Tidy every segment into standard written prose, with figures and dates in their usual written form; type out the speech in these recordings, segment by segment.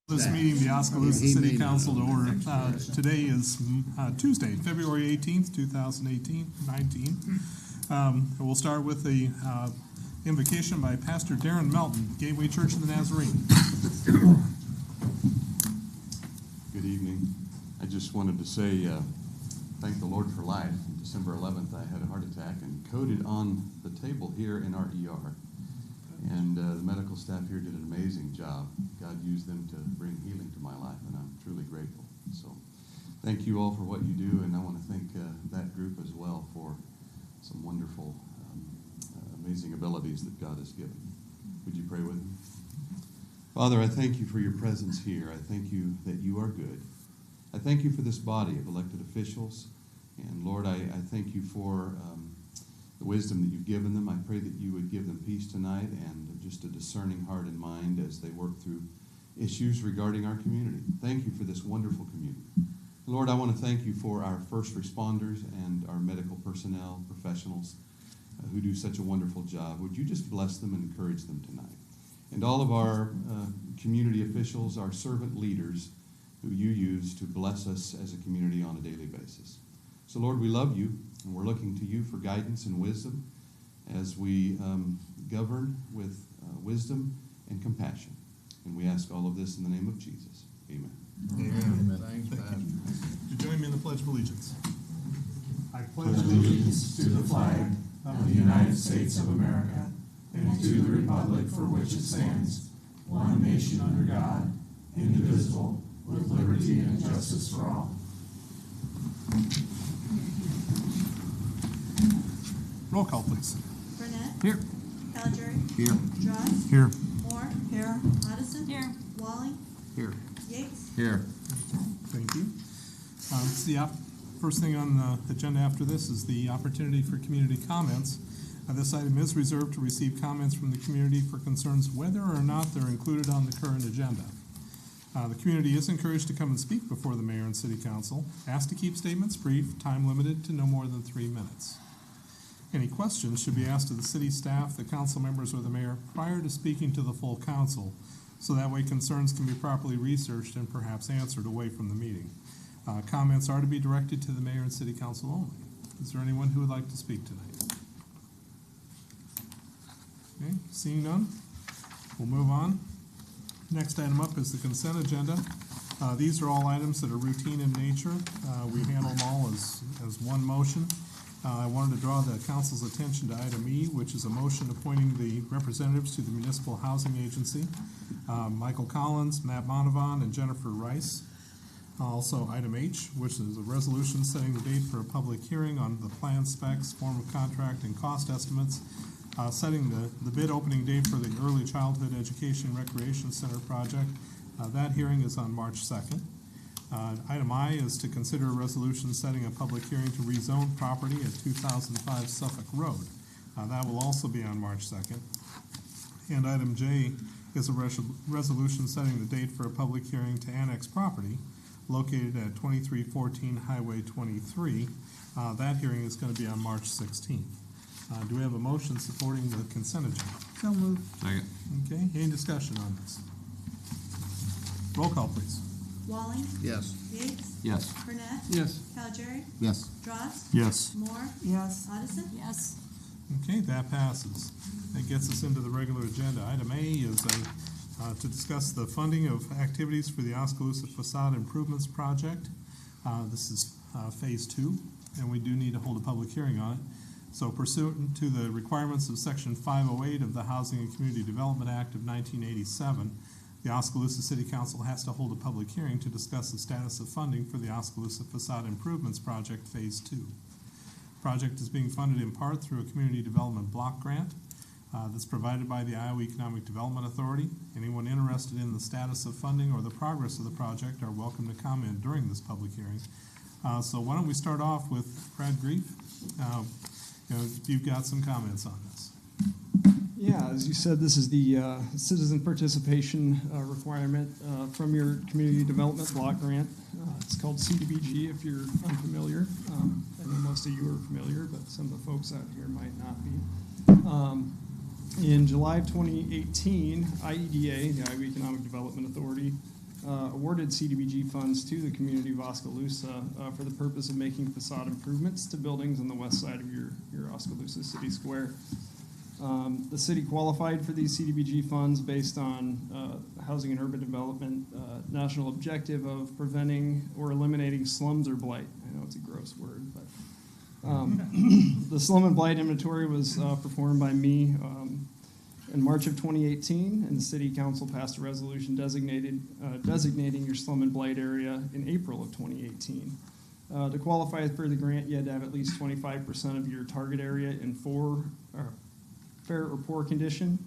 This meeting, the Oskaloosa City Council to order. Today is Tuesday, February 18th, 2019. We'll start with the invocation by Pastor Darren Melton, Gateway Church of the Nazarene. Good evening. I just wanted to say thank the Lord for life. On December 11th, I had a heart attack and coded on the table here in our ER. And the medical staff here did an amazing job. God used them to bring healing to my life, and I'm truly grateful. So thank you all for what you do, and I want to thank that group as well for some wonderful, amazing abilities that God has given. Would you pray with me? Father, I thank you for your presence here. I thank you that you are good. I thank you for this body of elected officials. And Lord, I thank you for the wisdom that you've given them. I pray that you would give them peace tonight and just a discerning heart and mind as they work through issues regarding our community. Thank you for this wonderful community. Lord, I want to thank you for our first responders and our medical personnel, professionals who do such a wonderful job. Would you just bless them and encourage them tonight? And all of our community officials, our servant leaders who you use to bless us as a community on a daily basis. So Lord, we love you, and we're looking to you for guidance and wisdom as we govern with wisdom and compassion. And we ask all of this in the name of Jesus. Amen. Amen. Thanks, Pat. Would you join me in the Pledge of Allegiance? I pledge allegiance to the flag of the United States of America and to the republic for which it stands, one nation under God, indivisible, with liberty and justice for all. Roll call, please. Burnett. Here. Calgary. Here. Dross. Here. Moore. Here. Addison. Here. Walling. Here. Yates. Here. Thank you. First thing on the agenda after this is the opportunity for community comments. This item is reserved to receive comments from the community for concerns whether or not they're included on the current agenda. The community is encouraged to come and speak before the mayor and city council, asked to keep statements brief, time limited to no more than 3 minutes. Any questions should be asked of the city staff, the council members, or the mayor prior to speaking to the full council, so that way concerns can be properly researched and perhaps answered away from the meeting. Comments are to be directed to the mayor and city council only. Is there anyone who would like to speak tonight? Okay, seeing none, we'll move on. Next item up is the consent agenda. These are all items that are routine in nature. We handle them all as one motion. I wanted to draw the council's attention to item E, which is a motion appointing the representatives to the Municipal Housing Agency, Michael Collins, Matt Monavon, and Jennifer Rice. Also item H, which is a resolution setting the date for a public hearing on the plan specs, form of contract, and cost estimates, setting the bid opening date for the Early Childhood Education Recreation Center project. That hearing is on March 2nd. Item I is to consider a resolution setting a public hearing to rezone property at 2005 Suffolk Road. That will also be on March 2nd. And item J is a resolution setting the date for a public hearing to annex property located at 2314 Highway 23. That hearing is going to be on March 16th. Do we have a motion supporting the consent agenda? So moved. Second. Okay, any discussion on this? Roll call, please. Walling. Yes. Yates. Yes. Burnett. Yes. Calgary. Yes. Dross. Yes. Moore. Yes. Addison. Yes. Okay, that passes. That gets us into the regular agenda. Item A is to discuss the funding of activities for the Oskaloosa Facade Improvements Project. This is phase 2, and we do need to hold a public hearing on it. So pursuant to the requirements of Section 508 of the Housing and Community Development Act of 1987, the Oskaloosa City Council has to hold a public hearing to discuss the status of funding for the Oskaloosa Facade Improvements Project Phase 2. The project is being funded in part through a community development block grant that's provided by the Iowa Economic Development Authority. Anyone interested in the status of funding or the progress of the project are welcome to comment during this public hearing. So why don't we start off with Brad Grief? You've got some comments on this. Yeah, as you said, this is the citizen participation requirement from your community development block grant. It's called CDBG if you're unfamiliar. I know most of you are familiar, but some of the folks out here might not be. In July of 2018, IEDA, the Iowa Economic Development Authority, awarded CDBG funds to the community of Oskaloosa for the purpose of making facade improvements to buildings on the west side of your Oskaloosa City Square. The city qualified for these CDBG funds based on Housing and Urban Development national objective of preventing or eliminating slums or blight. I know it's a gross word, but the slum and blight inventory was performed by me in March of 2018, and the city council passed a resolution designating your slum and blight area in April of 2018. To qualify for the grant, you had to have at least 25% of your target area in fair or poor condition.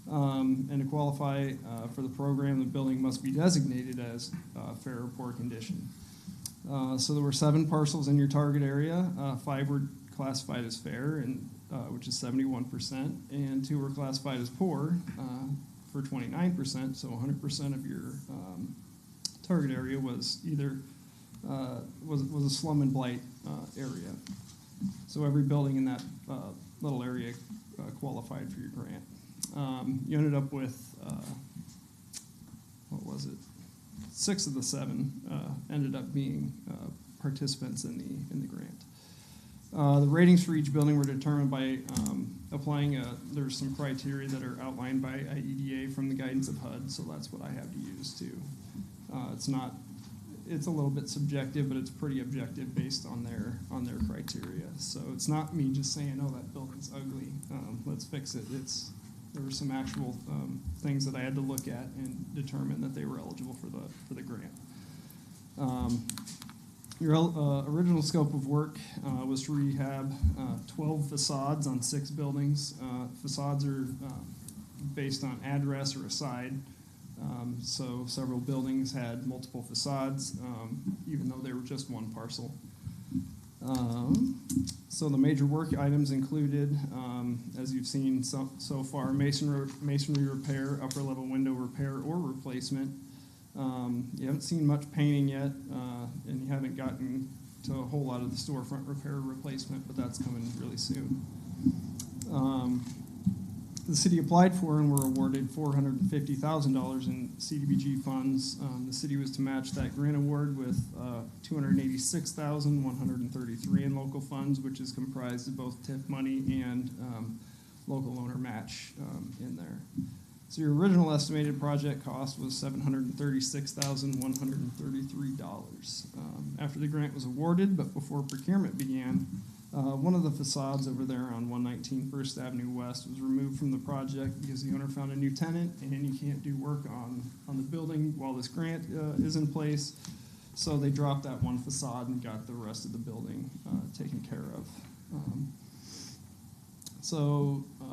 And to qualify for the program, the building must be designated as fair or poor condition. So there were 7 parcels in your target area. 5 were classified as fair, and which is 71%, and 2 were classified as poor for 29%. So 100% of your target area was either was a slum and blight area. So every building in that little area qualified for your grant. You ended up with what was it? 6 of the 7 ended up being participants in the grant. The ratings for each building were determined by applying there's some criteria that are outlined by IEDA from the guidance of HUD, so that's what I have to use too. It's a little bit subjective, but it's pretty objective based on their criteria. So it's not me just saying, oh, that building's ugly, let's fix it. There were some actual things that I had to look at and determine that they were eligible for the grant. Your original scope of work was to rehab 12 facades on 6 buildings. Facades are based on address or a side. So several buildings had multiple facades, even though they were just one parcel. So the major work items included, as you've seen so far, masonry repair, upper level window repair or replacement. You haven't seen much painting yet, and you haven't gotten to a whole lot of the storefront repair or replacement, but that's coming really soon. The city applied for and were awarded $450,000 in CDBG funds. The city was to match that grant award with $286,133 in local funds, which is comprised of both TIF money and local owner match in there. So your original estimated project cost was $736,133. After the grant was awarded, but before procurement began, one of the facades over there on 119 First Avenue West was removed from the project because the owner found a new tenant and you can't do work on the building while this grant is in place. So they dropped that one facade and got the rest of the building taken care of.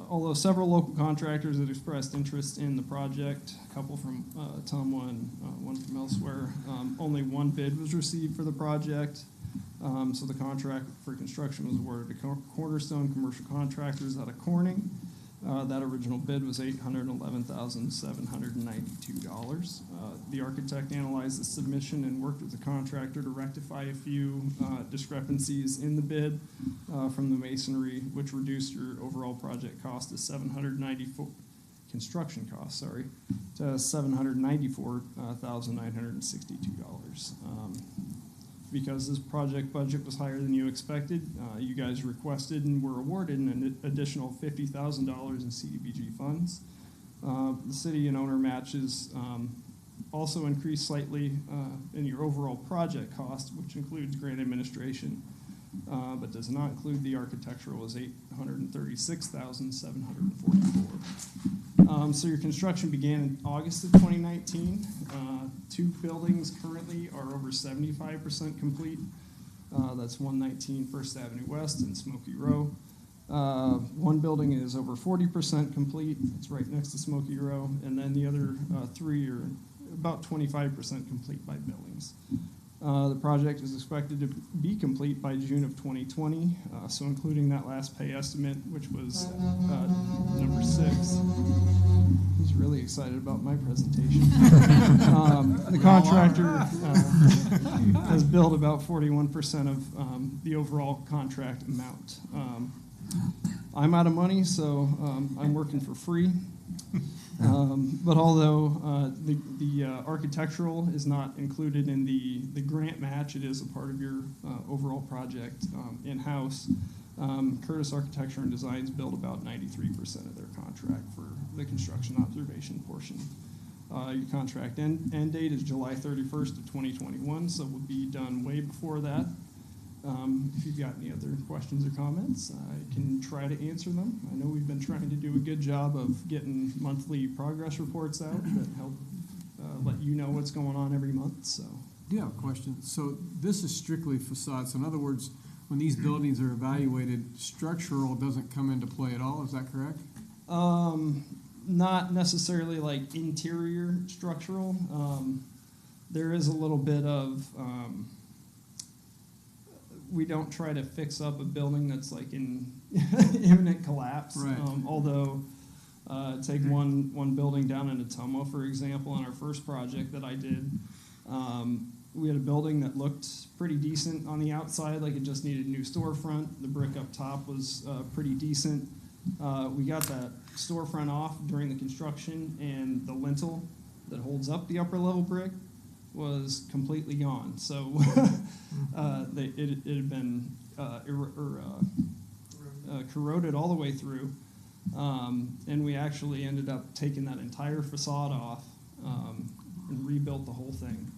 Although several local contractors had expressed interest in the project, a couple from Tumwa and one from elsewhere, only one bid was received for the project. So the contract for construction was awarded to Cornerstone Commercial Contractors out of Corning. That original bid was $811,792. The architect analyzed the submission and worked with the contractor to rectify a few discrepancies in the bid from the masonry, which reduced your overall project cost to construction cost, to $794,962. Because this project budget was higher than you expected, you guys requested and were awarded an additional $50,000 in CDBG funds. The city and owner matches also increased slightly in your overall project cost, which includes grant administration, but does not include the architectural, is $836,744. So your construction began in August of 2019. 2 buildings currently are over 75% complete. That's 119 First Avenue West and Smoky Row. One building is over 40% complete. It's right next to Smoky Row. And then the other 3 are about 25% complete by buildings. The project is expected to be complete by June of 2020, so including that last pay estimate, which was number 6. He's really excited about my presentation. The contractor has billed about 41% of the overall contract amount. I'm out of money, so I'm working for free. But although the architectural is not included in the grant match, it is a part of your overall project in-house. Curtis Architecture and Designs billed about 93% of their contract for the construction observation portion. Your contract end date is July 31st of 2021, so we'll be done way before that. If you've got any other questions or comments, I can try to answer them. I know we've been trying to do a good job of getting monthly progress reports out that help let you know what's going on every month. So, Do you have a question? So this is strictly facade. So in other words, when these buildings are evaluated, structural doesn't come into play at all. Is that correct? not necessarily like interior structural. There is a little bit of we don't try to fix up a building that's like in imminent collapse. Right. Although, take one building down in Ottumwa, for example, on our first project that I did. We had a building that looked pretty decent on the outside, like it just needed a new storefront. The brick up top was pretty decent. We got that storefront off during the construction, and the lintel that holds up the upper level brick was completely gone. So it had been corroded all the way through, and we actually ended up taking that entire facade off and rebuilt the whole thing.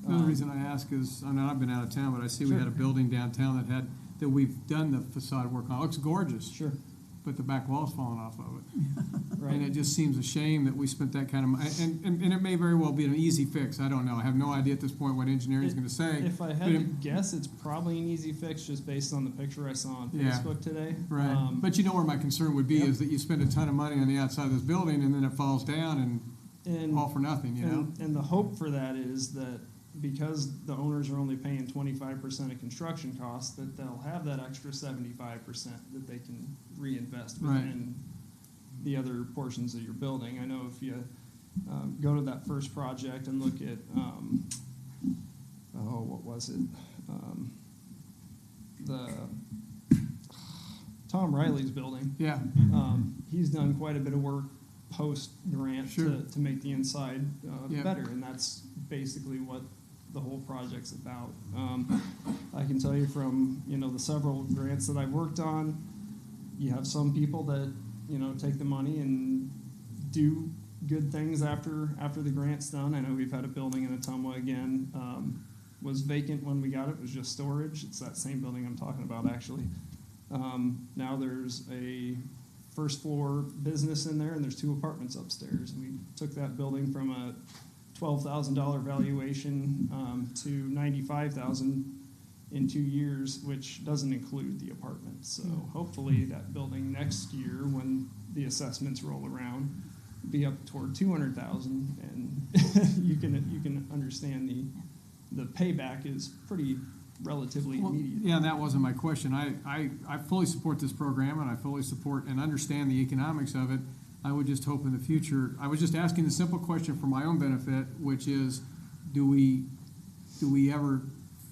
Another reason I ask is, I know I've been out of town, but I see we Sure. had a building downtown that we've done the facade work on. It looks gorgeous, Sure. but the back wall's falling off of it. Right. And it just seems a shame that we spent that kind of money. And it may very well be an easy fix. I don't know. I have no idea at this point what engineering is going to say. If I had but to it- guess, it's probably an easy fix just based on the picture I saw on Yeah. Facebook today. Right. But you know where my concern would be Yep. is that you spend a ton of money on the outside of this building and then it falls down and and, all for nothing, you know? and the hope for that is that because the owners are only paying 25% of construction costs, that they'll have that extra 75% that they can reinvest Right. within the other portions of your building. I know if you go to that first project and look at, what was it? The Tom Riley's building. Yeah. He's done quite a bit of work post-grant Sure. to make the inside Yeah. better, and that's basically what the whole project's about. I can tell you from, the several grants that I've worked on, you have some people that, take the money and do good things after the grant's done. I know we've had a building in Ottumwa again, was vacant when we got it, was just storage. It's that same building I'm talking about, actually. Now there's a first floor business in there, and there's 2 apartments upstairs. We took that building from a $12,000 valuation to $95,000 in 2 years, which doesn't include the apartments. So hopefully that building next year, when the assessments roll around, will be up toward $200,000, and you can understand the payback is pretty relatively Well, immediate. yeah, that wasn't my question. I fully support this program, and I fully support and understand the economics of it. I would just hope in the future, I was just asking the simple question for my own benefit, which is, do we ever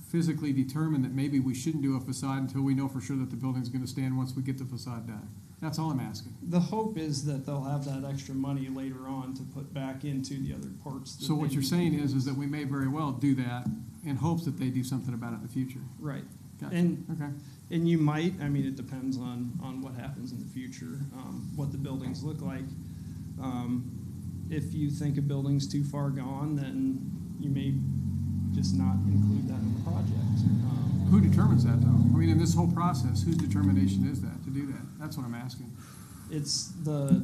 physically determine that maybe we shouldn't do a facade until we know for sure that the building's going to stand once we get the facade done? That's all I'm asking. The hope is that they'll have that extra money later on to put back into the other parts. So what you're saying is that we may very well do that in hopes that they do something about it in the future. Right. Gotcha. And you might, it depends on what happens in the future, what the buildings look like. If you think a building's too far gone, then you may just not include that in the project. Who determines that, though? In this whole process, whose determination is that to do that? That's what I'm asking. It's a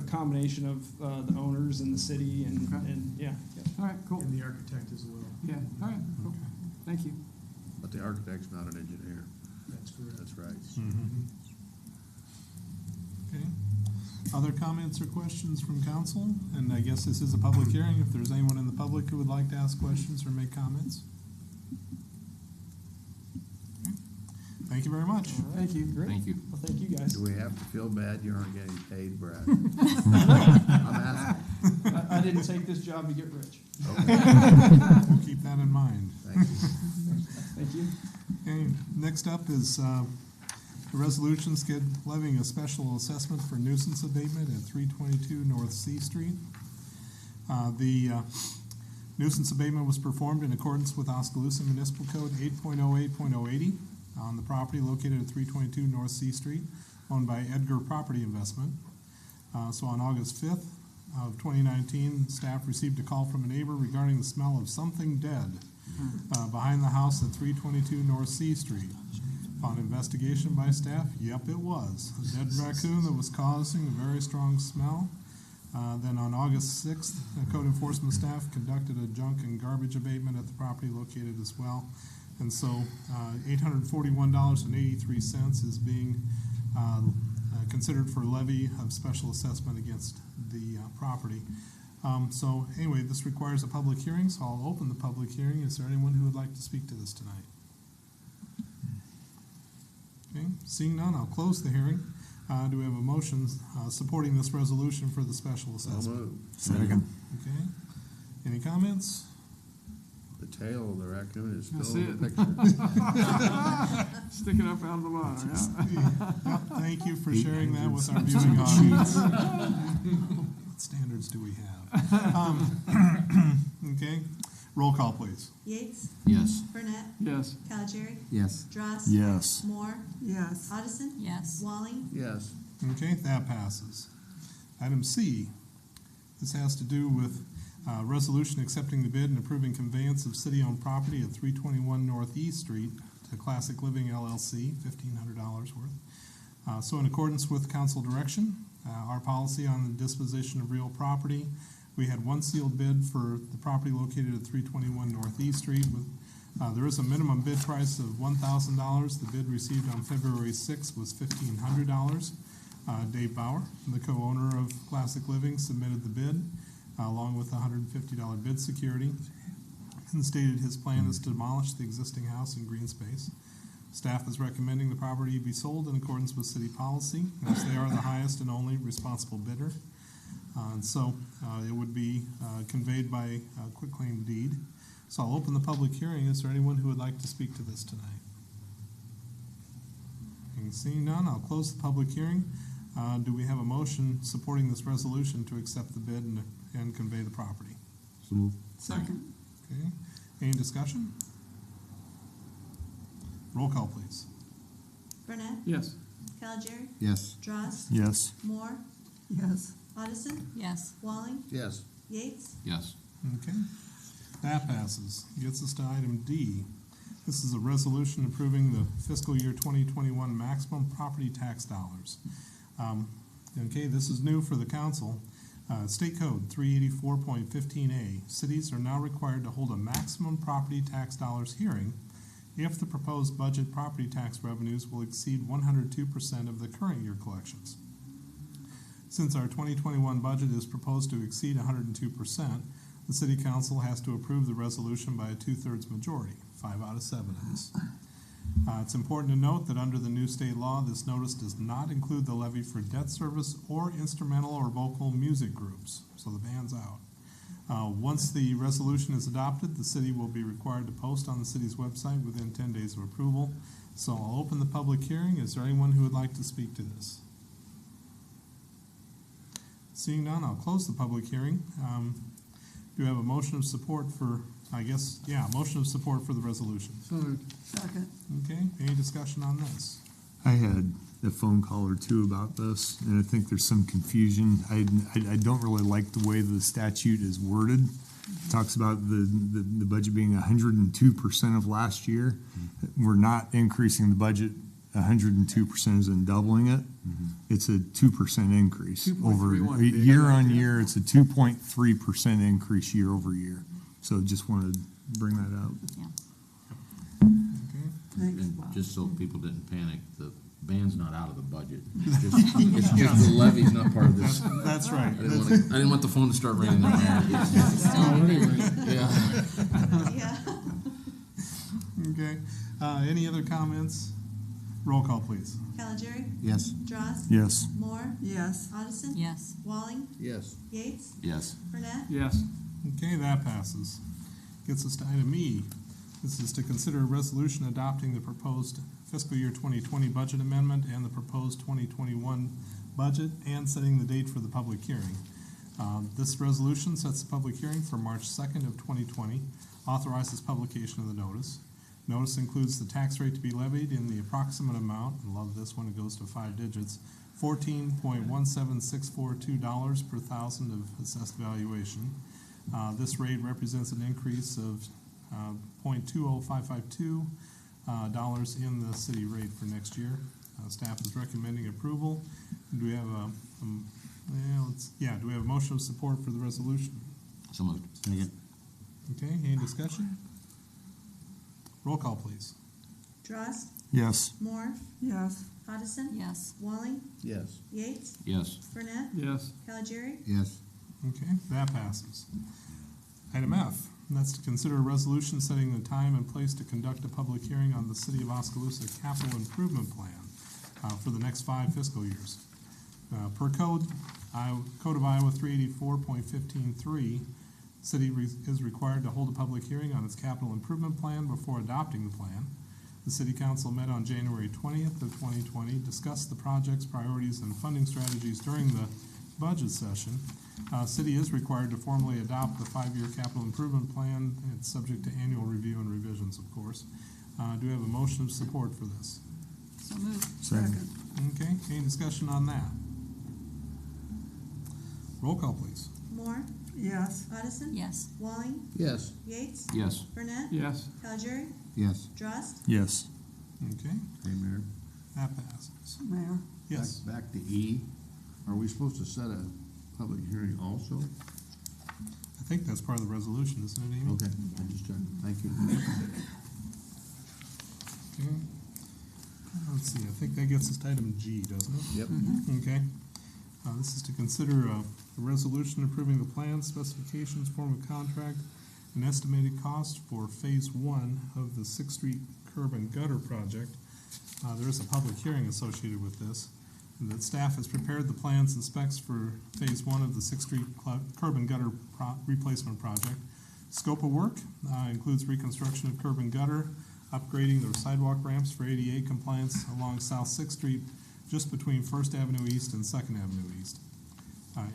combination of the owners and the city, and, Okay. and yeah. All right, cool. And the architect as well. Yeah, all right, cool. Thank you. But the architect's not an engineer. That's correct. That's right. Okay. Other comments or questions from council? And I guess this is a public hearing. If there's anyone in the public who would like to ask questions or make comments. Okay. Thank you very much. All right. Thank you. Great. Thank you. Well, thank you guys. Do we have to feel bad you aren't getting paid, Brad? I'm asking. I didn't take this job to get rich. We'll keep that in mind. Thank you. Thank you. Okay, next up is The resolution levying a special assessment for nuisance abatement at 322 North C Street. The nuisance abatement was performed in accordance with Oskaloosa Municipal Code 8.08.080 on the property located at 322 North C Street, owned by Edgar Property Investment. So on August 5th of 2019, staff received a call from a neighbor regarding the smell of something dead behind the house at 322 North C Street. Upon investigation by staff, yep, it was a dead raccoon that was causing a very strong smell. Then on August 6th, code enforcement staff conducted a junk and garbage abatement at the property located as well. And so $841.83 is being considered for levy of special assessment against the property. So anyway, this requires a public hearing, so I'll open the public hearing. Is there anyone who would like to speak to this tonight? Okay, seeing none, I'll close the hearing. Do we have a motion supporting this resolution for the special So assessment? moved. Second. Okay, any comments? The tail of the raccoon is That's still in the it. picture. Stick it up out of the bottom, yeah. Yep, thank you for sharing that with our viewing audience. What standards do we have? Okay, roll call, please. Yates, Yes. Burnett, Yes. Calgery, Yes. Dross. Yes. Moore, Yes. Addison. Yes. Walling, Yes. Okay, that passes. Item C, this has to do with resolution accepting the bid and approving conveyance of city-owned property at 321 Northeast Street to Classic Living LLC, $1,500 worth. So in accordance with council direction, our policy on the disposition of real property, we had one sealed bid for the property located at 321 Northeast Street. There is a minimum bid price of $1,000. The bid received on February 6th was $1,500. Dave Bauer, the co-owner of Classic Living, submitted the bid along with a $150 bid security and stated his plan is to demolish the existing house in green space. Staff is recommending the property be sold in accordance with city policy, as they are the highest and only responsible bidder. And so it would be conveyed by quitclaim deed. So I'll open the public hearing. Is there anyone who would like to speak to this tonight? And seeing none, I'll close the public hearing. Do we have a motion supporting this resolution to accept the bid and convey the property? So moved. Second. Okay, any discussion? Roll call, please. Burnett, Yes. Calgery, Yes. Dross, Yes. Moore, Yes. Addison, Yes. Walling, Yes. Yates, Yes. Okay, that passes. Gets us to item D. This is a resolution approving the fiscal year 2021 maximum property tax dollars. Okay, this is new for the council. State Code 384.15A, cities are now required to hold a maximum property tax dollars hearing if the proposed budget property tax revenues will exceed 102% of the current year collections. Since our 2021 budget is proposed to exceed 102%, the city council has to approve the resolution by a 2/3 majority, 5 out of 7 is. It's important to note that under the new state law, this notice does not include the levy for debt service or instrumental or vocal music groups, so the band's out. Once the resolution is adopted, the city will be required to post on the city's website within 10 days of approval. So I'll open the public hearing. Is there anyone who would like to speak to this? Seeing none, I'll close the public hearing. Do you have a motion of support for, motion of support for the resolution? So moved. Second. Okay, any discussion on this? I had a phone call or two about this, and I think there's some confusion. I don't really like the way the statute is worded. It talks about the budget being 102% of last year. We're not increasing the budget 102% as in doubling it. It's a 2% increase over 2.31 would be a year good on idea. year. It's a 2.3% increase year over year. So just wanted to bring that up. Okay, Thanks, And Bob. just so people didn't panic, the band's not out of the budget. It's just the levy's not part of this. that's right. I didn't want the phone to start ringing there. Yeah. yeah, Okay, any other comments? Roll call, please. Calgery, Yes. Dross, Yes. Moore, Yes. Addison, Yes. Walling, Yes. Yates, Yes. Burnett, Yes. Okay, that passes. Gets us to item E. This is to consider a resolution adopting the proposed fiscal year 2020 budget amendment and the proposed 2021 budget, and setting the date for the public hearing. This resolution sets the public hearing for March 2nd of 2020, authorizes publication of the notice. Notice includes the tax rate to be levied in the approximate amount, I love this when it goes to 5 digits, $14.17642 per thousand of assessed valuation. This rate represents an increase of $0.20552 in the city rate for next year. Staff is recommending approval. Do we have do we have a motion of support for the resolution? So moved. Okay, any discussion? Roll call, please. Drost, Yes. Moore, Yes. Coniston, Yes. Walling, Yes. Yates, Yes. Burnett, Yes. Calgieri, Yes. Okay, that passes. Item F, and that's to consider a resolution setting the time and place to conduct a public hearing on the City of Oskaloosa Capital Improvement Plan for the next 5 fiscal years. Per Code of Iowa 384.153, City is required to hold a public hearing on its capital improvement plan before adopting the plan. The City Council met on January 20th of 2020, discussed the project's priorities and funding strategies during the budget session. City is required to formally adopt the 5-year capital improvement plan. It's subject to annual review and revisions, of course. Do we have a motion of support for this? So moved. Second. Okay, any discussion on that? Roll call, please. Moore, Yes. Coniston, Yes. Walling, Yes. Yates, Yes. Burnett, Yes. Calgieri, Yes. Drost, Yes. Okay, Hey, Mayor. that passes. Mayor. Yes, Back to E. Are we supposed to set a public hearing also? I think that's part of the resolution, isn't it, Amy? Okay, I just checked. Thank you. Okay. Let's see, I think that gets us to item G, doesn't it? Yep. Okay. This is to consider a resolution approving the plan, specifications, form of contract, and estimated cost for Phase 1 of the 6th Street Curb and Gutter Project. There is a public hearing associated with this. The staff has prepared the plans and specs for Phase 1 of the 6th Street Curb and Gutter Replacement Project. Scope of work includes reconstruction of curb and gutter, upgrading the sidewalk ramps for ADA compliance along South 6th Street, just between First Avenue East and Second Avenue East.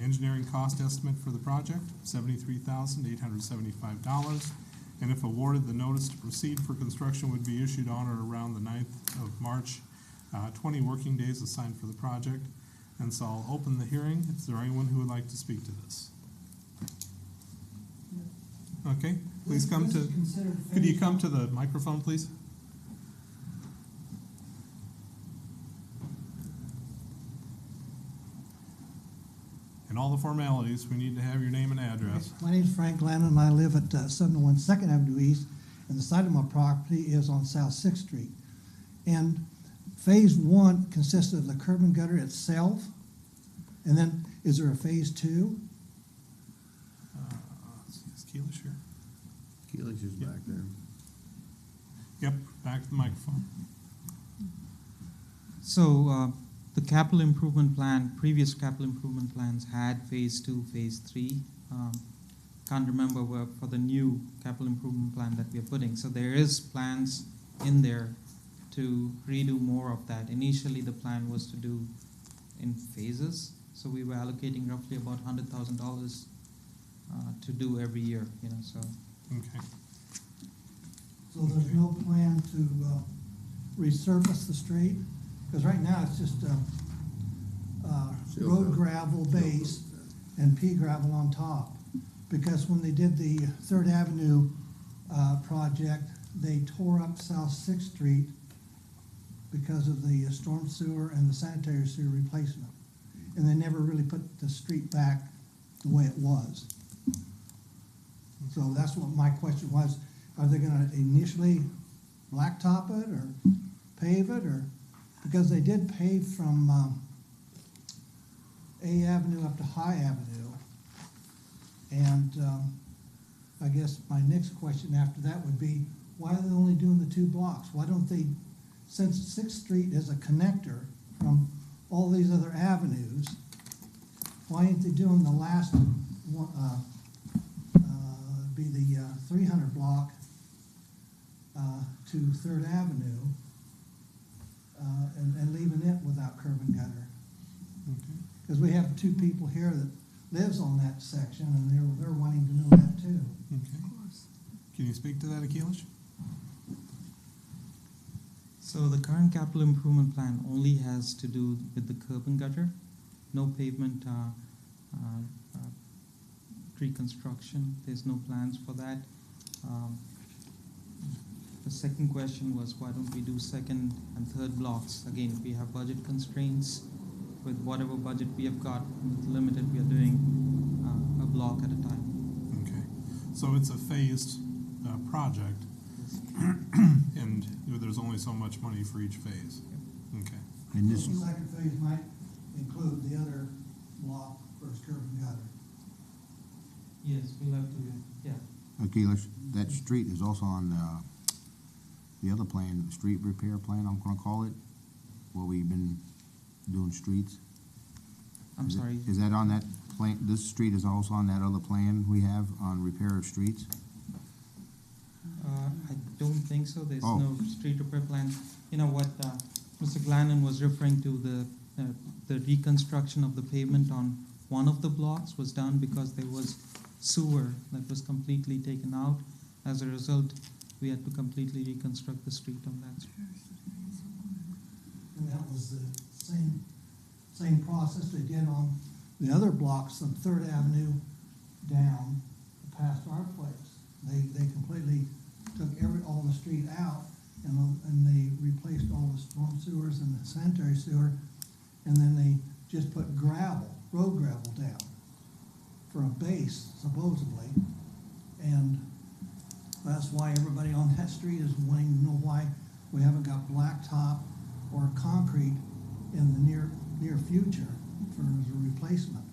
Engineering cost estimate for the project, $73,875. And if awarded, the notice to proceed for construction would be issued on or around the 9th of March. 20 working days assigned for the project. And so I'll open the hearing. Is there anyone who would like to speak to this? Okay, please come to, could you come to the microphone, please? And all the formalities, we need to have your name and address. My name is Frank Lannon, and I live at 701 Second Avenue East, and the site of my property is on South Sixth Street. And Phase 1 consists of the curb and gutter itself, and then is there a Phase 2? Is Keelish here? Keelich is back there. Yep, back to the microphone. So, the capital improvement plan, previous capital improvement plans had Phase 2, Phase 3. Can't remember for the new capital improvement plan that we are putting. So there is plans in there to redo more of that. Initially, the plan was to do in phases. So we were allocating roughly about $100,000 to do every year, so. Okay. So there's no plan to resurface the street? Because right now, it's just road gravel base and pea gravel on top. Because when they did the Third Avenue project, they tore up South Sixth Street because of the storm sewer and the sanitary sewer replacement. And they never really put the street back the way it was. So that's what my question was. Are they gonna initially blacktop it or pave it, or, because they did pave from A Avenue up to High Avenue. And I guess my next question after that would be, why are they only doing the 2 blocks? Why don't they, since 6th Street is a connector from all these other avenues, why ain't they doing the last one, be the 300 block to 3rd Avenue, and leaving it without curb and gutter. Okay. Because we have two people here that lives on that section, and they're wanting to know that too. Okay. Can you speak to that, Akilesh? So the current capital improvement plan only has to do with the curb and gutter, no pavement reconstruction. There's no plans for that. The second question was, why don't we do second and third blocks? Again, we have budget constraints. With whatever budget we have got, with limited, we are doing a block at a time. Okay. So it's a phased project, and there's only so much money for each phase. Okay. And The this, second phase might include the other block for curb and gutter. Yes, we'll have to, yeah. Akilesh, that street is also on the other plan, the street repair plan, I'm gonna call it, where we've been doing streets. I'm sorry. Is that on that plan, this street is also on that other plan we have on repair of streets? I don't think so. There's Oh. no street repair plan. You know what, Mr. Glannon was referring to the reconstruction of the pavement on one of the blocks was done because there was sewer that was completely taken out. As a result, we had to completely reconstruct the street on that. And that was the same process they did on the other blocks from Third Avenue down past our place. They completely took all the street out, and they replaced all the storm sewers and the sanitary sewer, and then they just put road gravel down for a base, supposedly. And that's why everybody on that street is wanting to know why we haven't got blacktop or concrete in the near future for as a replacement.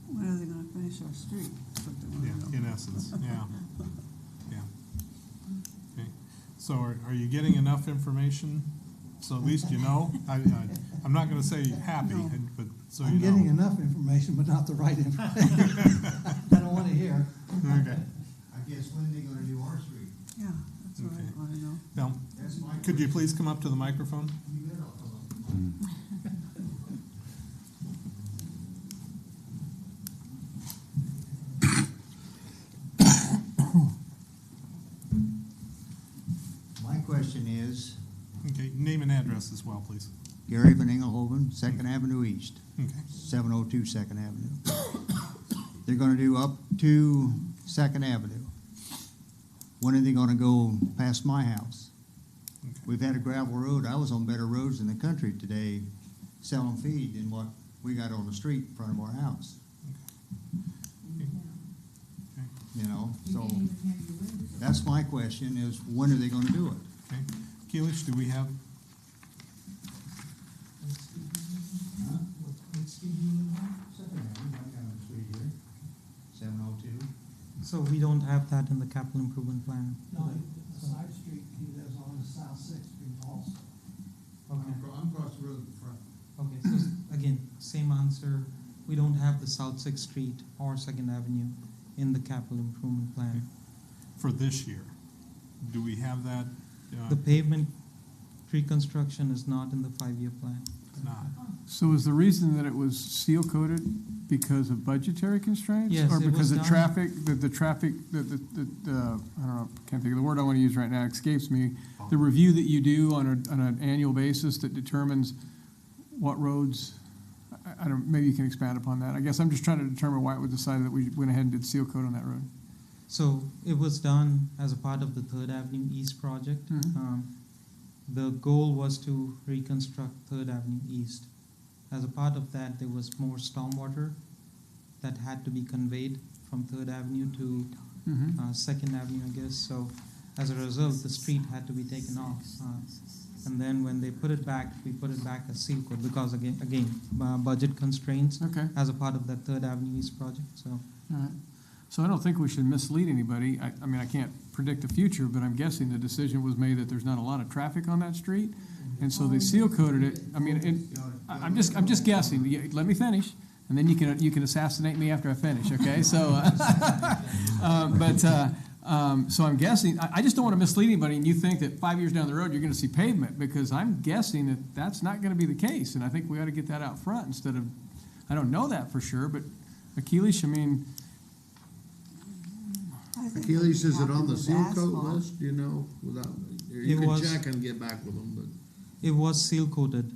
When are they gonna finish our street? That's what they wanna Yeah, know. in essence, yeah. Yeah. Okay. So are you getting enough information? So at least you know? I'm not gonna say happy, No. but so you I'm know. getting enough information, but not the right information. I don't wanna hear. Okay. I guess when they gonna do our street? Yeah, that's what Okay. I wanna know. Now, That's my could you question. please come up to the microphone? You bet I'll come up. My question is, Okay, name and address as well, please. Gary Van Engelhoven, Second Avenue East, Okay. 702 Second Avenue. They're gonna do up to Second Avenue. When are they gonna go past my house? Okay. We've had a gravel road. I was on better roads in the country today selling feed than what we got on the street in front of our house. Okay. You know, so that's my question is, when are they gonna do it? Okay. Keelish, do we have, Second Avenue, right down the street here, 702. So we don't have that in the capital improvement plan. No, the side street he lives on is South Sixth Street also. Okay. I'm across the road in front. Okay, so again, same answer. We don't have the South Sixth Street or Second Avenue in the capital improvement plan. for this year? Do we have that? The pavement reconstruction is not in the 5-year plan. Not. So is the reason that it was seal coated because of budgetary constraints? Yes, Or it because was the done- traffic, the traffic, I don't know, can't think of the word I want to use right now, escapes me. The review that you do on an annual basis that determines what roads, I don't, maybe you can expand upon that. I guess I'm just trying to determine why it was decided that we went ahead and did seal coat on that road. So it was done as a part of the Third Avenue East project. Mhm. The goal was to reconstruct Third Avenue East. As a part of that, there was more stormwater that had to be conveyed from Third Avenue to Second Avenue, I guess. So as a result, the street had to be taken off. And then when they put it back, we put it back as seal coat because again, budget constraints Okay, as a part of that Third Avenue East project. So all right. So I don't think we should mislead anybody. I mean, I can't predict the future, but I'm guessing the decision was made that there's not a lot of traffic on that street. And so they seal coated it. I mean, I'm just guessing. Let me finish, and then you can assassinate me after I finish. Okay? So, So I'm guessing, I just don't want to mislead anybody and you think that 5 years down the road, you're going to see pavement, because I'm guessing that that's not going to be the case. And I think we ought to get that out front instead of, I don't know that for sure, but Achilles, I mean, I think Achilles, what is it on the happened seal with coat asphalt- list, you know, without, It you can was- check and get back with them, but. It was seal coated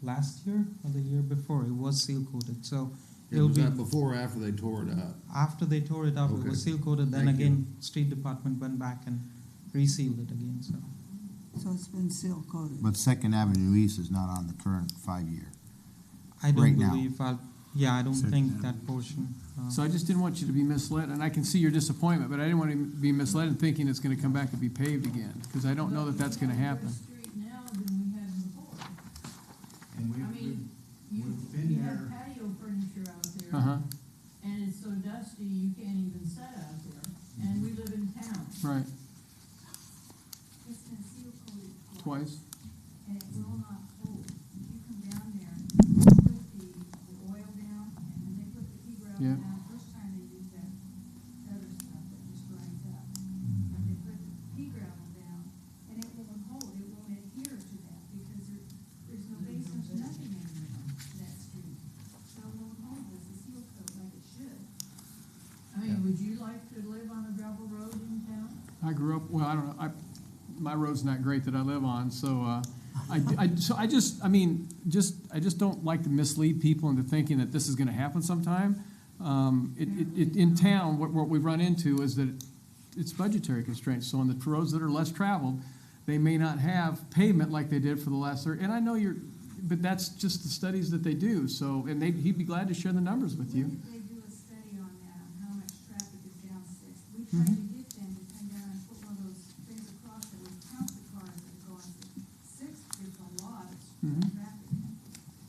last year or the year before. It was seal coated. So it'll Was be that before or after they tore it up? after they tore it up. It Okay. was seal coated. Then Thank you. again, street department went back and resealed it again. So So it's been seal coated. But Second Avenue East is not on the current 5-year. I don't Right now. believe I'll. Yeah, I don't Second think Avenue. that portion. so I just didn't want you to be misled, and I can see your disappointment, but I didn't want to be misled in thinking it's going to come back and be paved again, because I don't know that that's going to happen. Street now than we had before. And I mean, we've been you there. have patio furniture out there, Uh-huh, and it's so dusty, you can't even sit out there, and we live in town. right, It's been seal coated twice. and it will not hold. You come down there, they put the oil down, and then they put the pea gravel Yeah. down. First time they used that other stuff that just grinds up. But they put the pea gravel down, and it won't hold, it won't adhere to that, because there's no basement, nothing in that street. So it won't hold with the seal coat like it should. I mean, would you like to live on a gravel road in town? I grew up, well, I don't know, my road's not great that I live on, so, I just don't like to mislead people into thinking that this is gonna happen sometime. In town, what we've run into is that it's budgetary constraints, so on the roads that are less traveled, they may not have pavement like they did for the last 30, and I know but that's just the studies that they do, so, and he'd be glad to share the numbers with you. When did they do a study on that, on how much traffic is down Sixth? We tried to get them to come down and put one of those things across that would count the cars that go on Sixth. There's a lot of Mhm. traffic.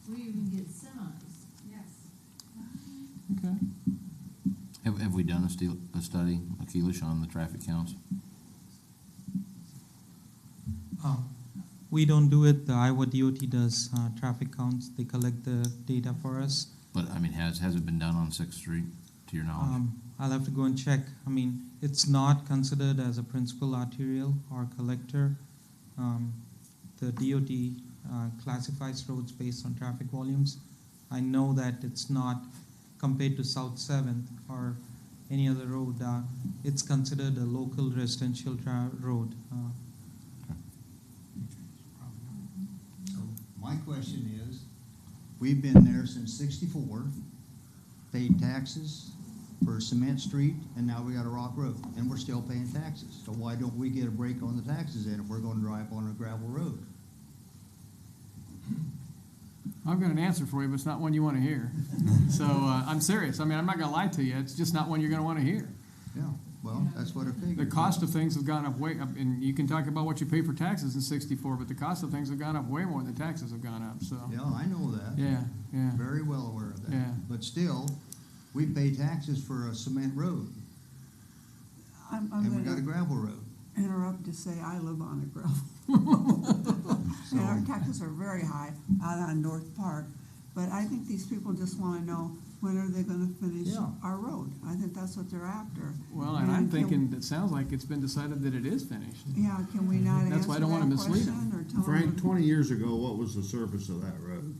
We even get semis. Yes. Okay. Have we done a study, Achilles, on the traffic counts? We don't do it. The Iowa DOT does traffic counts. They collect the data for us. But, I mean, has it been done on Sixth Street, to your knowledge? I'll have to go and check. I mean, it's not considered as a principal arterial or collector. The DOT classifies roads based on traffic volumes. I know that it's not compared to South 7th or any other road. It's considered a local residential road. So my question is, we've been there since 64, paid taxes for Cement Street, and now we got a rock road, and we're still paying taxes. So why don't we get a break on the taxes then if we're gonna drive on a gravel road? I've got an answer for you, but it's not one you want to hear. So I'm serious. I mean, I'm not going to lie to you. It's just not one you're going to want to hear. Yeah, well, that's what I figured. The cost of things have gone up and you can talk about what you pay for taxes in 64, but the cost of things have gone up way more than taxes have gone up, so. Yeah, I know that. Yeah, yeah. Very well aware of that. Yeah. But still, we pay taxes for a cement road, I'm and we got a gonna gravel road. interrupt to say I live on a gravel. So- And our taxes are very high out on North Park. But I think these people just wanna know, when are they gonna finish Yeah. our road? I think that's what they're after. Well, and I'm can- thinking, it sounds like it's been decided that it is finished. Yeah, can we not That's answer why I don't wanna that mislead 'em. question or tell them? Frank, 20 years ago, what was the surface of that road?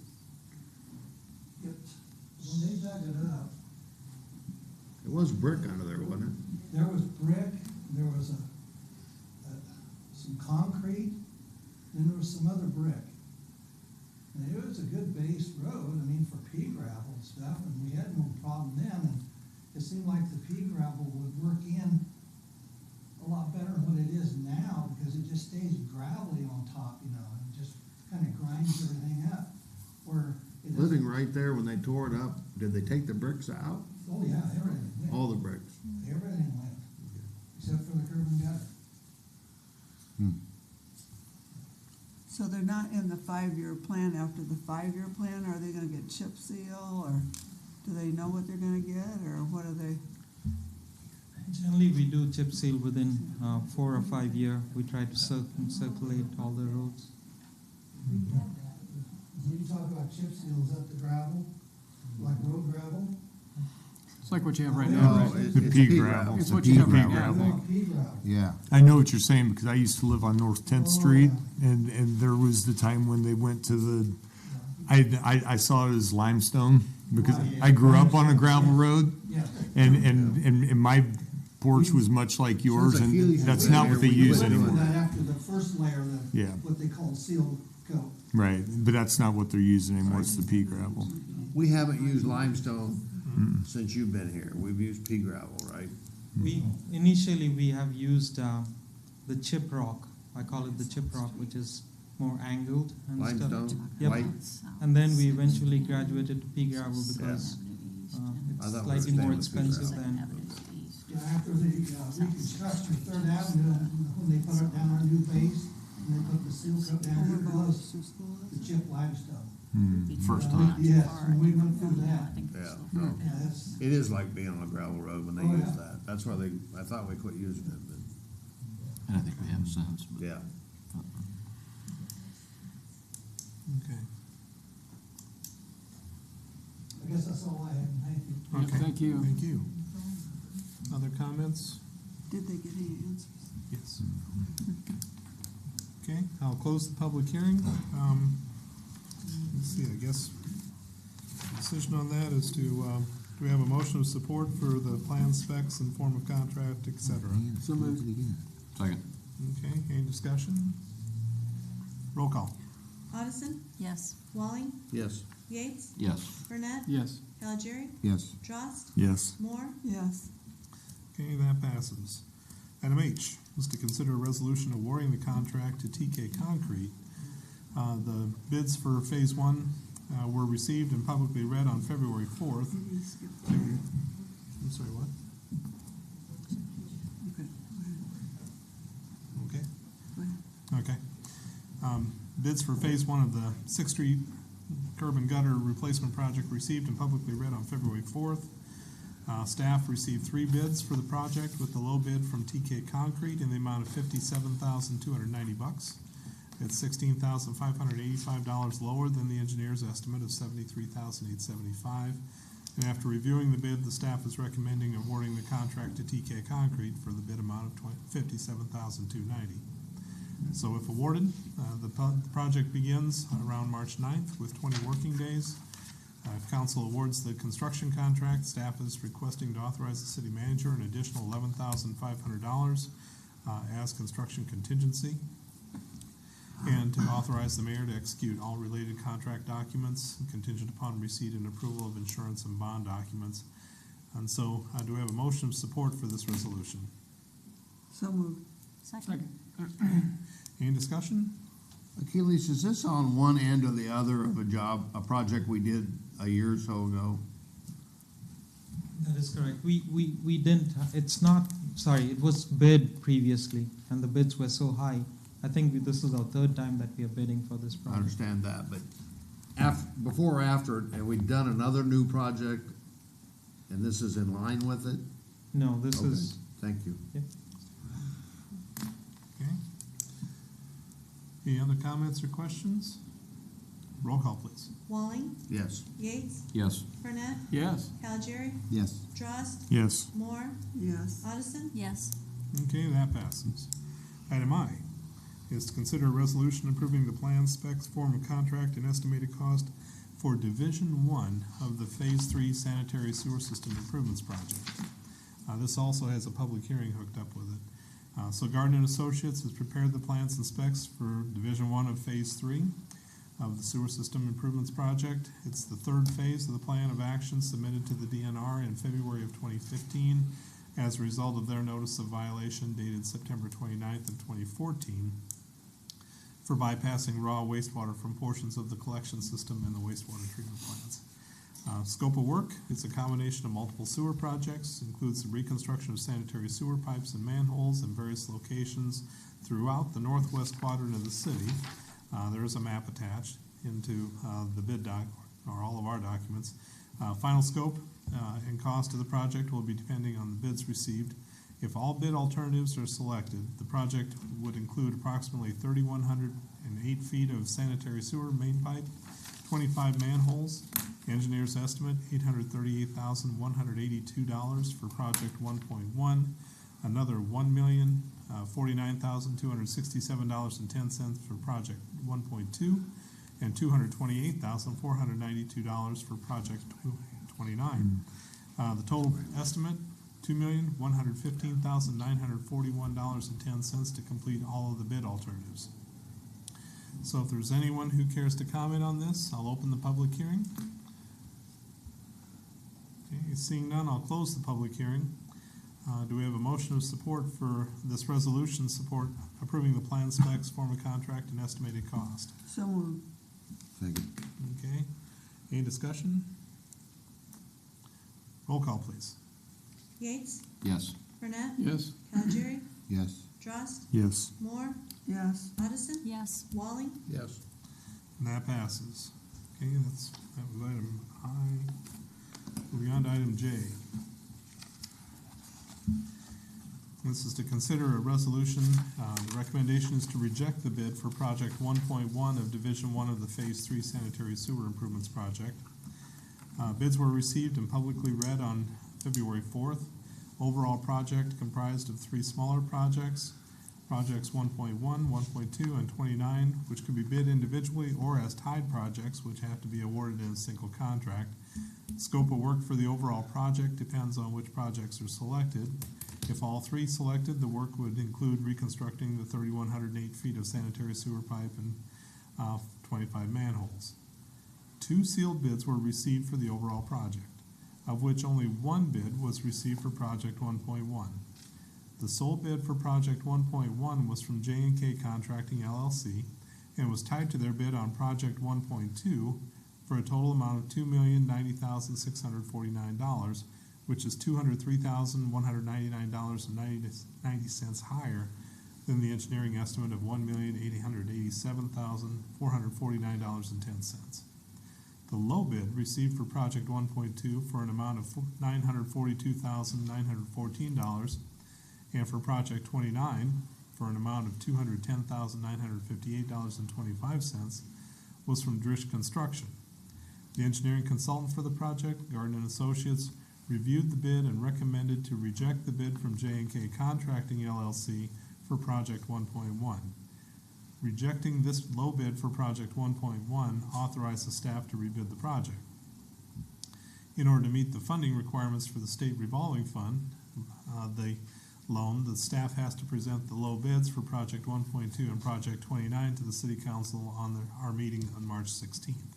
When they dug it up, It was brick under there, wasn't it? there was brick, there was some concrete, then there was some other brick. And it was a good base road, I mean, for pea gravel and stuff, and we had no problem then, and it seemed like the pea gravel would work in a lot better than what it is now, because it just stays gravelly on top, you know, and just kinda grinds everything up, where it doesn't. Living right there when they tore it up, did they take the bricks out? Oh, yeah, everything went. All the bricks? Everything went, except for the curb and gutter. So they're not in the 5-year plan. After the 5-year plan, are they gonna get chip seal, or do they know what they're gonna get, or what are they? Generally, we do chip seal within 4 or 5 year. We try to circulate all the roads. When you talk about chip seals, is that the gravel, like road gravel? It's like what you have right No, now, right? it's The a pea pea gravel. It's The what you pea have right gravel. now. Pea gravel. Yeah. I know what you're saying because I used to live on North 10th Oh, Street, yeah. and there was the time when they went to the, I saw it as limestone because Right, yeah. I grew up on a gravel road, Yes. and my porch was much like yours, like and Healy's that's been not there what they when use Went anymore. for that after the first layer, Yeah. what they call seal coat. Right, but that's not what they're using anymore. It's the pea gravel. We haven't used limestone since you've been here. We've used pea gravel, right? We, initially, we have used the chip rock. I call it the chip rock, which is more angled and stuff. Limestone, Yep. white. And then we eventually graduated to pea gravel because I it's thought we were slightly more staying with pea expensive gravel. than. Yeah, after the reconstruction of Third Avenue, when they put up down our new base, and they put the seal coat down, it was the chip limestone. First Uh, time. Yes, when we went through that. Yeah, Yeah, no. that's, It is like being on a gravel road when they Oh, use yeah. that. That's why I thought we quit using it, but, And I think we have since, but. yeah. Okay. I guess that's all I have, thank you. Yeah, Okay. thank you. Thank you. Other comments? Did they get any answers? Yes. Okay, I'll close the public hearing. Let's see, I guess, the decision on that is to, do we have a motion of support for the plan specs and form of contract, et cetera? So moved. Second. Okay, any discussion? Roll call. Addison, Yes. Walling, Yes. Yates, Yes. Burnett, Yes. Calgieri, Yes. Drost, Yes. Moore, Yes. Okay, that passes. Item H was to consider a resolution awarding the contract to TK Concrete. The bids for Phase 1 were received and publicly read on February 4th. I'm sorry, what? Okay, Okay. Okay. Bids for Phase 1 of the 6th Street curb and gutter replacement project received and publicly read on February 4th. Staff received 3 bids for the project, with the low bid from TK Concrete in the amount of $57,290. It's $16,585 lower than the engineer's estimate of $73,875. And after reviewing the bid, the staff is recommending awarding the contract to TK Concrete for the bid amount of $57,290. So if awarded, the project begins around March 9th with 20 working days. If council awards the construction contract, staff is requesting to authorize the city manager an additional $11,500 as construction contingency, and to authorize the mayor to execute all related contract documents contingent upon receipt and approval of insurance and bond documents. And so, do we have a motion of support for this resolution? so moved. Second. Any discussion? Achilles, is this on one end or the other of a project we did a year or so ago? That is correct. We didn't, it's not, sorry, it was bid previously, and the bids were so high. I think this is our 3rd time that we are bidding for this I project. understand that, but before or after, have we done another new project and this is in line with it? No, this Okay, is, thank you. Okay. Any other comments or questions? Roll call, please. Walling, Yes. Yates, Yes. Burnett, Yes. Calgieri, Yes. Drost, Yes. Moore, Yes, Addison, Yes. Okay, that passes. Item I is to consider a resolution approving the plan specs, form of contract, and estimated cost for Division 1 of the Phase 3 sanitary sewer system improvements project. This also has a public hearing hooked up with it. So Gardner and Associates has prepared the plans and specs for Division 1 of Phase 3 of the sewer system improvements project. It's the 3rd phase of the plan of action submitted to the DNR in February of 2015 as a result of their notice of violation dated September 29th of 2014 for bypassing raw wastewater from portions of the collection system and the wastewater treatment plants. Scope of work is a combination of multiple sewer projects, includes the reconstruction of sanitary sewer pipes and manholes in various locations throughout the northwest quadrant of the city. There is a map attached into the bid doc, or all of our documents. Final scope and cost of the project will be depending on the bids received. If all bid alternatives are selected, the project would include approximately 3,108 feet of sanitary sewer main pipe, 25 manholes. Engineer's estimate, $838,182 for project 1.1. Another $1,049,267.10 for project 1.2, and $228,492 for project 29. The total estimate, $2,115,941.10 to complete all of the bid alternatives. So if there's anyone who cares to comment on this, I'll open the public hearing. Okay, seeing none, I'll close the public hearing. Do we have a motion of support for this resolution, support approving the plan specs, form of contract, and estimated cost? So moved. Second. Okay, any discussion? Roll call, please. Yates, Yes. Burnett, Yes. Calgieri, Yes. Drost, Yes. Moore, Yes. Addison, Yes. Walling, Yes. And that passes. Okay, that was item I. Moving on to item J. This is to consider a resolution. The recommendation is to reject the bid for project 1.1 of Division 1 of the Phase 3 Sanitary Sewer Improvements Project. Bids were received and publicly read on February 4th. Overall project comprised of 3 smaller projects, projects 1.1, 1.2, and 29, which could be bid individually or as tied projects, which have to be awarded in a single contract. Scope of work for the overall project depends on which projects are selected. If all 3 selected, the work would include reconstructing the 3,108 feet of sanitary sewer pipe and 25 manholes. 2 sealed bids were received for the overall project, of which only 1 bid was received for project 1.1. The sole bid for project 1.1 was from J&K Contracting LLC and was tied to their bid on project 1.2 for a total amount of $2,090,649, which is $203,199.90 higher than the engineering estimate of $1,887,449.10. The low bid received for project 1.2 for an amount of $942,914, and for project 29 for an amount of $210,958.25 was from Drish Construction. The engineering consultant for the project, Garden & Associates, reviewed the bid and recommended to reject the bid from J&K Contracting LLC for project 1.1. Rejecting this low bid for project 1.1 authorized the staff to rebid the project. In order to meet the funding requirements for the state revolving fund, the staff has to present the low bids for project 1.2 and project 29 to the city council on our meeting on March 16th.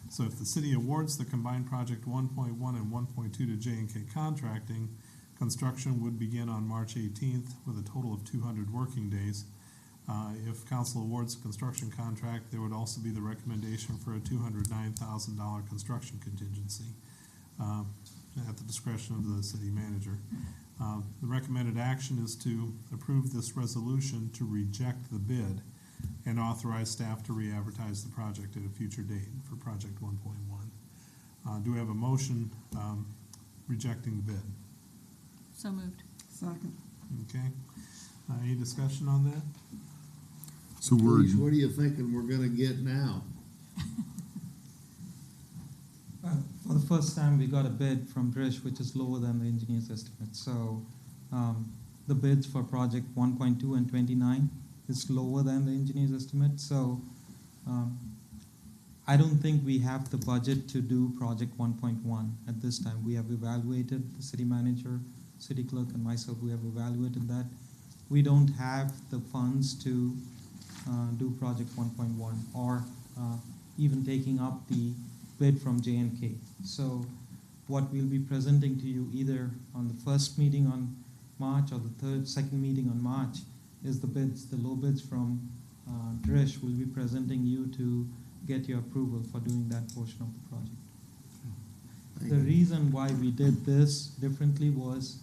So if the city awards the combined project 1.1 and 1.2 to J&K Contracting, construction would begin on March 18th with a total of 200 working days. If council awards the construction contract, there would also be the recommendation for a $209,000 construction contingency at the discretion of the city manager. The recommended action is to approve this resolution to reject the bid and authorize staff to re-advertise the project at a future date for project 1.1. Do we have a motion rejecting the bid? So moved. Second. Okay. Any discussion on that? So we're, Bruce, what are you thinking we're gonna get now? For the first time, we got a bid from Drish, which is lower than the engineer's estimate. So the bids for project 1.2 and 29 is lower than the engineer's estimate. So I don't think we have the budget to do project 1.1 at this time. We have evaluated, the city manager, city clerk, and myself, we have evaluated that. We don't have the funds to do project 1.1 or even taking up the bid from J&K. So what we'll be presenting to you either on the first meeting on March or the second meeting on March is the bids, the low bids from Drish. We'll be presenting you to get your approval for doing that portion of the project. The reason why we did this differently was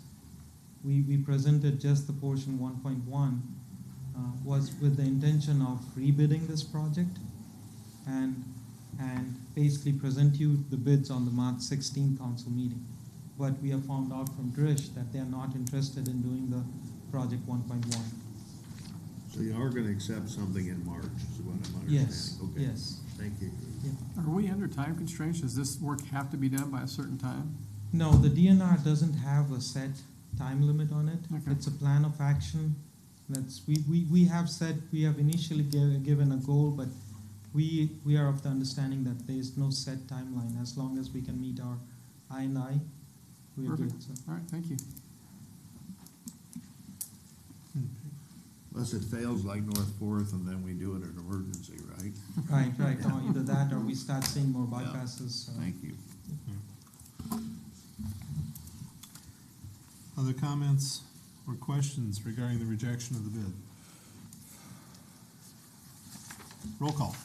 we presented just the portion 1.1 was with the intention of rebidding this project and basically present you the bids on the March 16th council meeting. But we have found out from Drish that they are not interested in doing the project 1.1. So you are gonna accept something in March, is what I'm understanding? Yes, Okay. yes. Thank you. Are we under time constraints? Does this work have to be done by a certain time? No, the DNR doesn't have a set time limit on it. Okay. It's a plan of action. We have said, we have initially given a goal, but we are of the understanding that there is no set timeline. As long as we can meet our I&I, we are good. Perfect. So. All right, thank you. Unless it fails like North Fourth, and then we do it in emergency, right? Right. Or either that or we start seeing more bypasses. Thank you. Other comments or questions regarding the rejection of the bid? Roll call.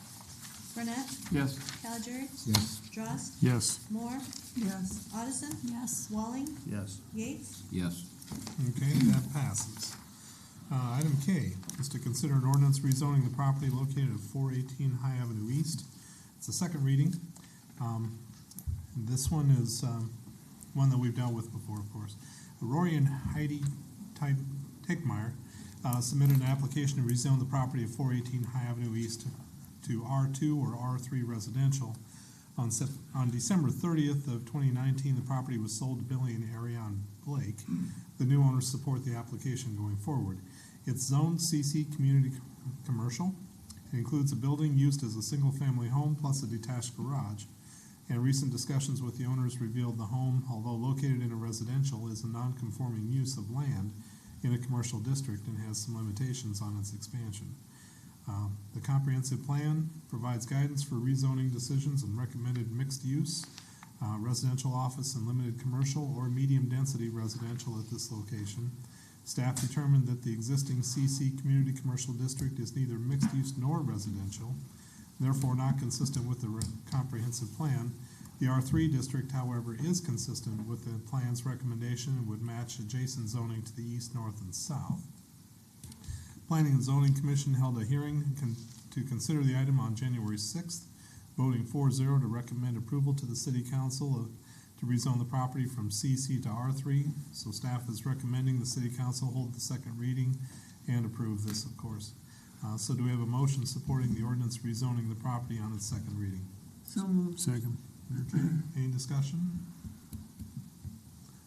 Burnett, Yes. Caligiuri, Yes. Drost, Yes. Moore, Yes. Addison, Yes. Walling, Yes. Yates, Yes. Okay, that passes. Item K is to consider an ordinance rezoning the property located at 418 High Avenue East. It's a second reading. This one is one that we've dealt with before, of course. Rory and Heidi Tickmeyer submitted an application to rezone the property of 418 High Avenue East to R2 or R3 residential. On December 30th of 2019, the property was sold to Billy and Ariane Blake. The new owners support the application going forward. It's zoned CC Community Commercial. It includes a building used as a single-family home plus a detached garage. And recent discussions with the owners revealed the home, although located in a residential, is a non-conforming use of land in a commercial district and has some limitations on its expansion. The comprehensive plan provides guidance for rezoning decisions and recommended mixed use, residential office and limited commercial or medium-density residential at this location. Staff determined that the existing CC Community Commercial District is neither mixed use nor residential, therefore not consistent with the comprehensive plan. The R3 district, however, is consistent with the plan's recommendation and would match adjacent zoning to the east, north, and south. Planning and Zoning Commission held a hearing to consider the item on January 6th, voting 4-0 to recommend approval to the City Council to rezone the property from CC to R3. So staff is recommending the City Council hold the second reading and approve this, of course. So do we have a motion supporting the ordinance rezoning the property on its second reading? So moved. Second. Okay, any discussion?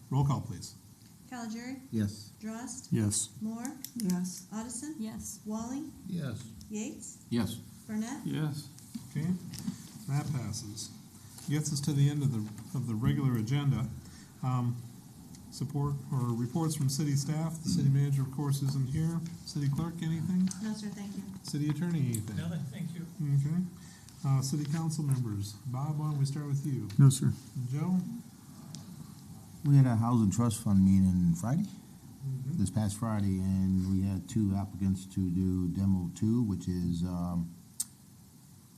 Roll call, please. Caligiuri, Yes. Drost, Yes. Moore, Yes. Addison, Yes. Walling, Yes. Yates, Yes. Burnett, Yes. Okay, that passes. Gets us to the end of the regular agenda. Support or reports from city staff. The city manager, of course, isn't here. City clerk, anything? no sir, thank you. City attorney, anything? Nothing, thank you. Okay. City council members. Bob, why don't we start with you? No, sir. Joe? We had a housing trust fund meeting Friday, this past Friday, and we had two applicants to do demo 2, which is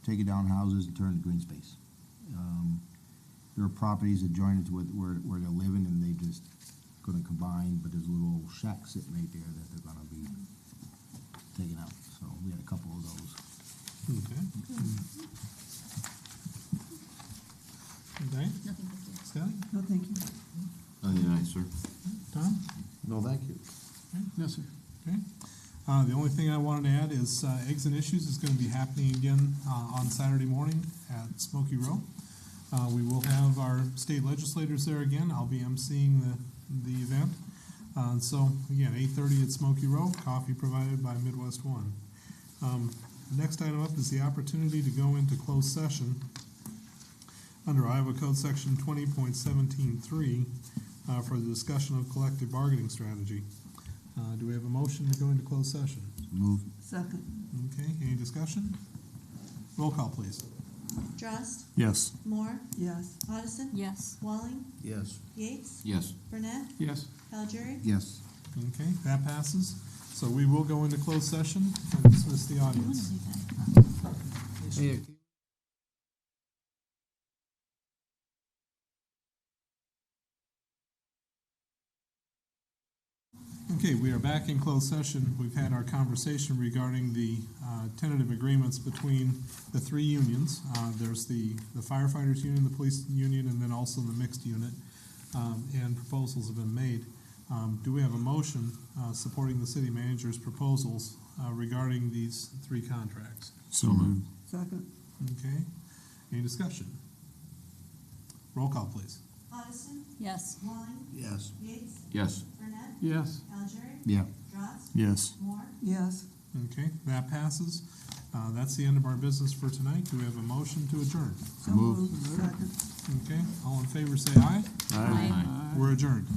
take it down houses and turn it to green space. There are properties adjoining to where they're living, and they just gonna combine, but there's a little shack sitting right there that they're gonna be taking out. So we had a couple of those. Okay. Okay. Nothing, thank you. Sally? No, thank you. Nothing tonight, sir. Tom? No, thank you. No, sir. Okay. The only thing I wanted to add is Eggs and Issues is going to be happening again on Saturday morning at Smoky Row. We will have our state legislators there again. I'll be emceeing the event. So again, 8:30 at Smoky Row, coffee provided by Midwest One. Next item up is the opportunity to go into closed session under Iowa Code Section 20.17.3 for the discussion of collective bargaining strategy. Do we have a motion to go into closed session? Move. Second. Okay, any discussion? Roll call, please. Drost, Yes. Moore, Yes. Addison, Yes. Walling, Yes. Yates, Yes. Burnett, Yes. Caligiuri, Yes. Okay, that passes. So we will go into closed session and dismiss the audience. Okay, we are back in closed session. We've had our conversation regarding the tentative agreements between the three unions. There's the firefighters union, the police union, and then also the mixed unit. And proposals have been made. Do we have a motion supporting the city manager's proposals regarding these three contracts? So moved. Second. Okay, any discussion? Roll call, please. Addison, Yes. Walling, Yes. Yates, Yes. Burnett, Yes. Calgery, Yeah. Drost, Yes. Moore, Yes. Okay, that passes. That's the end of our business for tonight. Do we have a motion to adjourn? So moved. Second. Okay, all in favor say aye. Aye. We're adjourned.